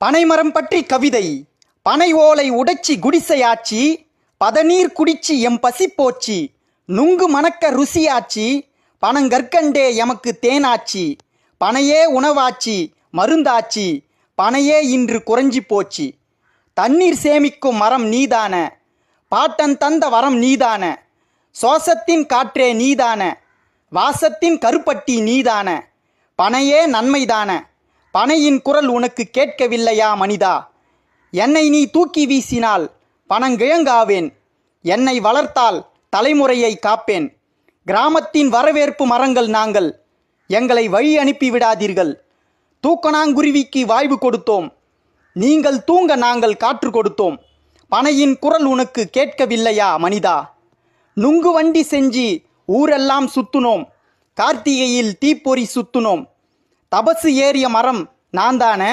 பனைமரம் பற்றி கவிதை. பனை ஓலை உடைச்சி குடிசையாச்சி, பதநீர் குடிச்சி எம் பசி போச்சி, நுங்கு மணக்க ருசியாச்சி, பனங்கற்கண்டே எமக்கு தேனாச்சி, பனையே உணவாச்சி மருந்தாச்சி, பனையே இன்று குறைஞ்சி போச்சு. தண்ணீர் சேமிக்கும் மரம் நீதான, பாட்டன் தந்த வரம் நீதான, சோசத்தின் காற்றே நீதான, வாசத்தின் கருப்பட்டி நீதான, பனையே நன்மைதான, பனையின் குரல் உனக்கு கேட்கவில்லையா மனிதா? என்னை நீ தூக்கி வீசினால் பனங்கிழங்காவேன், என்னை வளர்த்தால் தலைமுறையை காப்பேன். கிராமத்தின் வரவேற்பு மரங்கள் நாங்கள், எங்களை வழி அனுப்பி விடாதீர்கள். தூக்கணாங்குருவிக்கு வாய்வு கொடுத்தோம், நீங்கள் தூங்க நாங்கள் காற்று கொடுத்தோம். பனையின் குரல் உனக்கு கேட்கவில்லையா மனிதா? நுங்கு வண்டி செஞ்சு ஊரெல்லாம் சுத்துனோம், கார்த்திகையில் தீப்பொறி சுத்துனோம். தபசு ஏறிய மரம் நான் தானே,